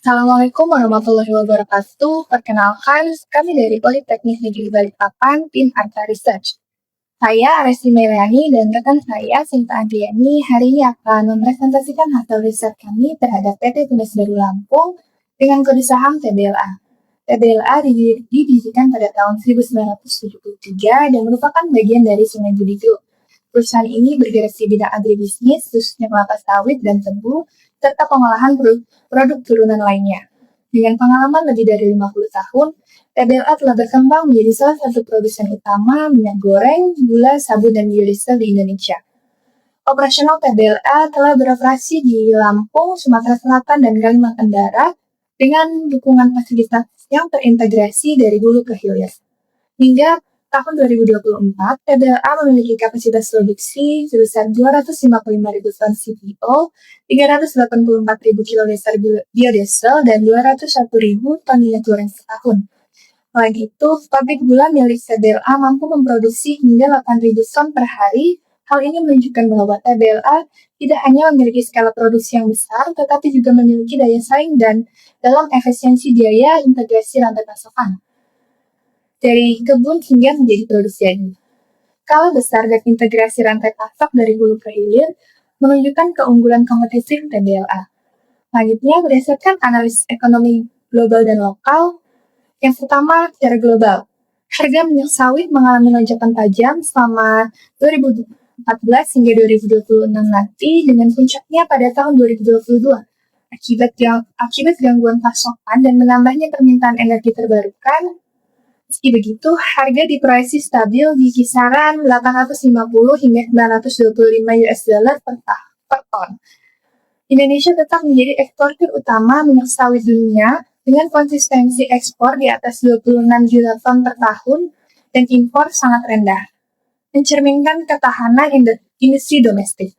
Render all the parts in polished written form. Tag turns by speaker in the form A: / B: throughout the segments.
A: Assalamualaikum warahmatullahi wabarakatuh. Perkenalkan, kami dari Politeknik Negeri Balikpapan, tim Arta Research. Saya Aresti Meriani dan rekan saya Sinta Andriani hari ini akan mempresentasikan hasil riset kami terhadap PT Tunas Baru Lampung dengan kode saham TBLA. TBLA didirikan pada tahun 1973 dan merupakan bagian dari Sungai Budi Group. Perusahaan ini bergerak di bidang agribisnis, khususnya kelapa sawit dan tebu, serta pengolahan produk turunan lainnya. Dengan pengalaman lebih dari 50 tahun, TBLA telah berkembang menjadi salah satu produsen utama minyak goreng, gula, sabun, dan biodiesel di Indonesia. Operasional TBLA telah beroperasi di Lampung, Sumatera Selatan, dan Kalimantan Barat dengan dukungan fasilitas yang terintegrasi dari hulu ke hilir. Hingga tahun 2024, TBLA memiliki kapasitas produksi sebesar 255.000 ton CPO, 384.000 kiloliter biodiesel, dan 201.000 ton minyak goreng setahun. Selain itu, pabrik gula milik TBLA mampu memproduksi hingga 8.000 ton per hari. Hal ini menunjukkan bahwa TBLA tidak hanya memiliki skala produksi yang besar, tetapi juga memiliki daya saing dan dalam efisiensi biaya integrasi rantai pasokan. Dari kebun hingga menjadi produsen. Skala besar dan integrasi rantai pasok dari hulu ke hilir menunjukkan keunggulan kompetitif TBLA. Selanjutnya, berdasarkan analisis ekonomi global dan lokal, yang pertama secara global, harga minyak sawit mengalami lonjakan tajam selama 2014 hingga 2026 nanti dengan puncaknya pada tahun 2022 akibat gangguan pasokan dan menambahnya permintaan energi terbarukan. Meski begitu, harga diproyeksi stabil di kisaran 850 hingga 925 US dollar per ton. Indonesia tetap menjadi eksportir utama minyak sawit dunia dengan konsistensi ekspor di atas 26 juta ton per tahun dan impor sangat rendah, mencerminkan ketahanan industri domestik.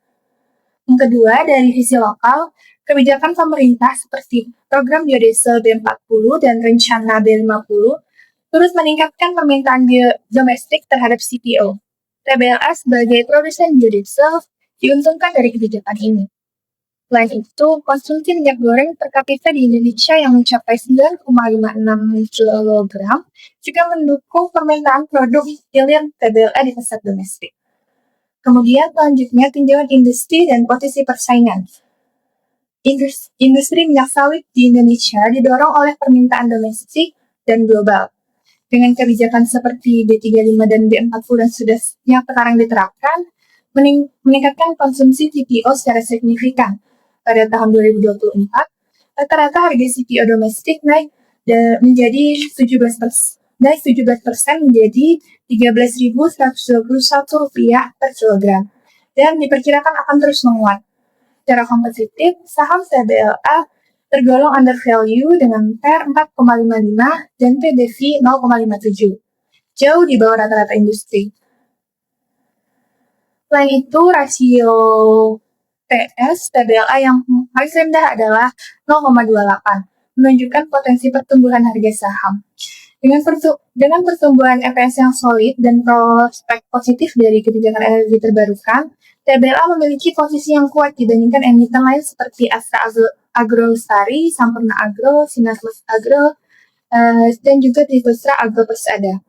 A: Yang kedua, dari sisi lokal, kebijakan pemerintah seperti program biodiesel B40 dan rencana B50 terus meningkatkan permintaan domestik terhadap CPO. TBLA sebagai produsen biodiesel diuntungkan dari kebijakan ini. Selain itu, konsumsi minyak goreng per kapita di Indonesia yang mencapai 9,56 kg juga mendukung permintaan produk hilir TBLA di pasar domestik. Kemudian selanjutnya tinjauan industri dan posisi persaingan. Industri minyak sawit di Indonesia didorong oleh permintaan domestik dan global. Dengan kebijakan seperti B35 dan B40 yang sekarang diterapkan, meningkatkan konsumsi CPO secara signifikan. Pada tahun 2024, rata-rata harga CPO domestik naik menjadi 17% menjadi Rp13.121 per kilogram dan diperkirakan akan terus menguat. Secara kompetitif, saham TBLA tergolong under value dengan PER 4,55 dan PBV 0,57, jauh di bawah rata-rata industri. Selain itu, rasio PS TBLA yang paling rendah adalah 0,28, menunjukkan potensi pertumbuhan harga saham. Dengan pertumbuhan EPS yang solid dan prospek positif dari kebijakan energi terbarukan, TBLA memiliki posisi yang kuat dibandingkan emiten lain seperti Astra Agrolestari, Sampurna Agro, Sinarmas Agro, dan juga Trivustra Agro Persada.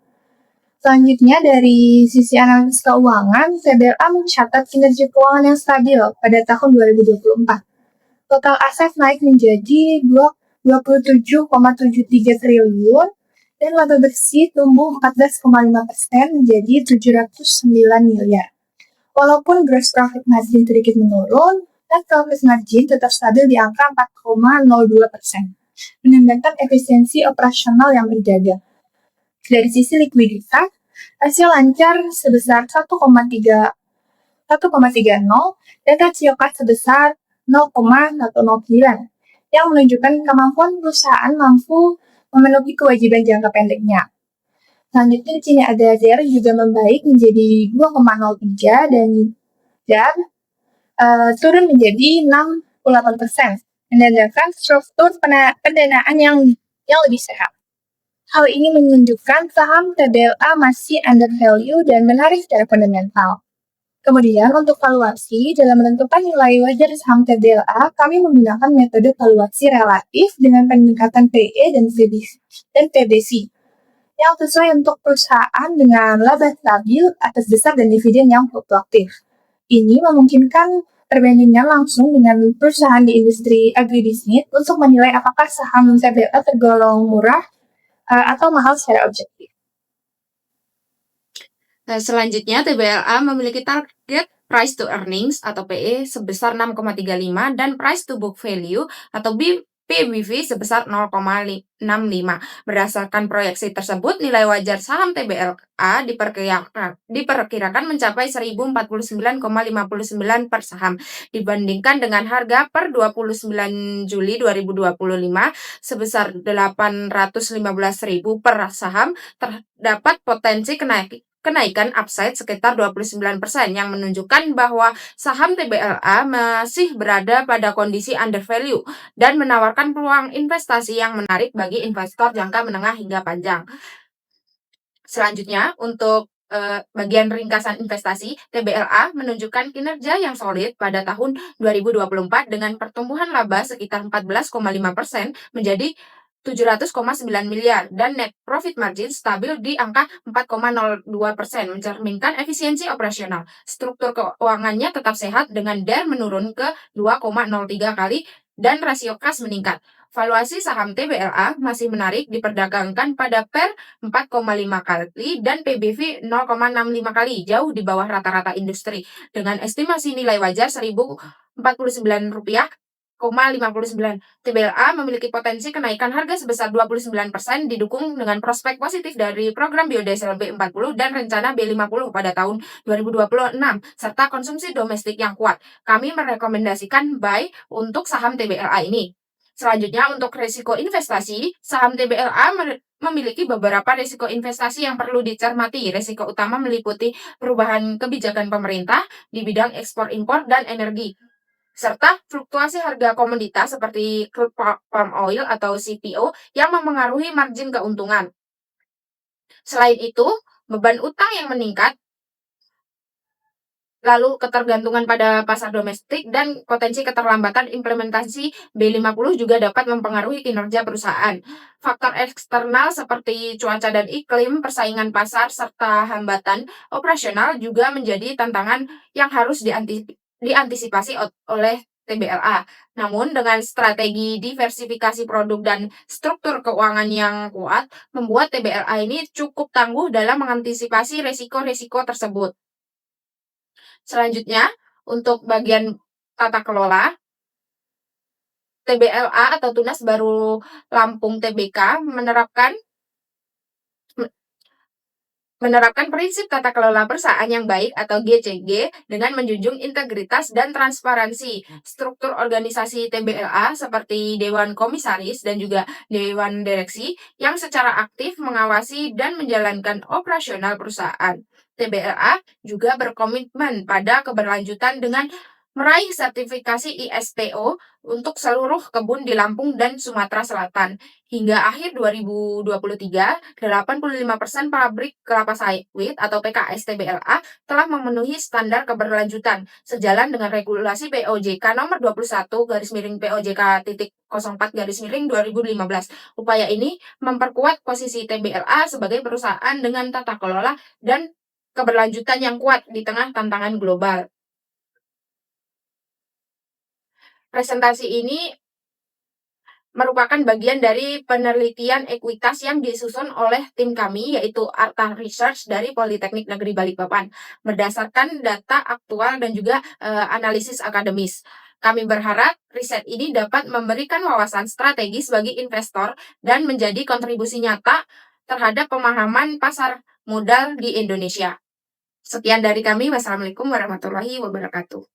A: Selanjutnya, dari sisi analisis keuangan, TBLA mencatat kinerja keuangan yang stabil pada tahun 2024. Total aset naik menjadi 27,73 triliun dan laba bersih tumbuh 14,5% menjadi 709 miliar. Walaupun gross profit margin sedikit menurun, net profit margin tetap stabil di angka 4,02%, menandakan efisiensi operasional yang terjaga. Dari sisi likuiditas, rasio lancar sebesar 1,30 dan rasio kas sebesar 0,109, yang menunjukkan kemampuan perusahaan mampu memenuhi kewajiban jangka pendeknya. Selanjutnya di sini ada ZR juga membaik menjadi 2,03 dan turun menjadi 68%, menandakan struktur pendanaan yang lebih sehat. Hal ini menunjukkan saham TBLA masih under value dan menarik secara fundamental. Kemudian untuk valuasi, dalam menentukan nilai wajar saham TBLA, kami menggunakan metode valuasi relatif dengan peningkatan PE dan PBC yang sesuai untuk perusahaan dengan laba stabil atas dasar dan dividen yang fluktuatif. Ini memungkinkan perbandingan langsung dengan perusahaan di industri agribisnis untuk menilai apakah saham TBLA tergolong murah atau mahal secara objektif.
B: Nah, selanjutnya TBLA memiliki target price to earnings atau PE sebesar 6,35 dan price to book value atau PBV sebesar 0,65. Berdasarkan proyeksi tersebut, nilai wajar saham TBLA diperkirakan mencapai 1049,59 per saham dibandingkan dengan harga per 29 Juli 2025 sebesar 815.000 per saham. Terdapat potensi kenaikan upside sekitar 29% yang menunjukkan bahwa saham TBLA masih berada pada kondisi under value dan menawarkan peluang investasi yang menarik bagi investor jangka menengah hingga panjang. Selanjutnya, untuk bagian ringkasan investasi, TBLA menunjukkan kinerja yang solid pada tahun 2024 dengan pertumbuhan laba sekitar 14,5% menjadi 700,9 miliar dan net profit margin stabil di angka 4,02%, mencerminkan efisiensi operasional. Struktur keuangannya tetap sehat dengan DER menurun ke 2,03 kali dan rasio kas meningkat. Valuasi saham TBLA masih menarik diperdagangkan pada PER 4,5 kali dan PBV 0,65 kali, jauh di bawah rata-rata industri. Dengan estimasi nilai wajar Rp1.049,59. TBLA memiliki potensi kenaikan harga sebesar 29% didukung dengan prospek positif dari program biodiesel B40 dan rencana B50 pada tahun 2026 serta konsumsi domestik yang kuat. Kami merekomendasikan buy untuk saham TBLA ini. Selanjutnya untuk risiko investasi, saham TBLA memiliki beberapa risiko investasi yang perlu dicermati. Risiko utama meliputi perubahan kebijakan pemerintah di bidang ekspor impor dan energi, serta fluktuasi harga komoditas seperti crude palm oil atau CPO yang memengaruhi margin keuntungan. Selain itu, beban utang yang meningkat, lalu ketergantungan pada pasar domestik dan potensi keterlambatan implementasi B50 juga dapat mempengaruhi kinerja perusahaan. Faktor eksternal seperti cuaca dan iklim, persaingan pasar, serta hambatan operasional juga menjadi tantangan yang harus diantisipasi oleh TBLA. Namun, dengan strategi diversifikasi produk dan struktur keuangan yang kuat, membuat TBLA ini cukup tangguh dalam mengantisipasi risiko-risiko tersebut. Selanjutnya, untuk bagian tata kelola, TBLA atau Tunas Baru Lampung Tbk menerapkan prinsip tata kelola perusahaan yang baik atau GCG dengan menjunjung integritas dan transparansi. Struktur organisasi TBLA seperti Dewan Komisaris dan juga Dewan Direksi yang secara aktif mengawasi dan menjalankan operasional perusahaan. TBLA juga berkomitmen pada keberlanjutan dengan meraih sertifikasi ISPO untuk seluruh kebun di Lampung dan Sumatera Selatan. Hingga akhir 2023, 85% pabrik kelapa sawit atau PKS TBLA telah memenuhi standar keberlanjutan sejalan dengan regulasi POJK nomor 21 garis miring POJK.04 2015. Upaya ini memperkuat posisi TBLA sebagai perusahaan dengan tata kelola dan keberlanjutan yang kuat di tengah tantangan global. Presentasi ini merupakan bagian dari penelitian ekuitas yang disusun oleh tim kami, yaitu Arta Research dari Politeknik Negeri Balikpapan, berdasarkan data aktual dan juga analisis akademis. Kami berharap riset ini dapat memberikan wawasan strategis bagi investor dan menjadi kontribusi nyata terhadap pemahaman pasar modal di Indonesia. Sekian dari kami. Wassalamualaikum warahmatullahi wabarakatuh.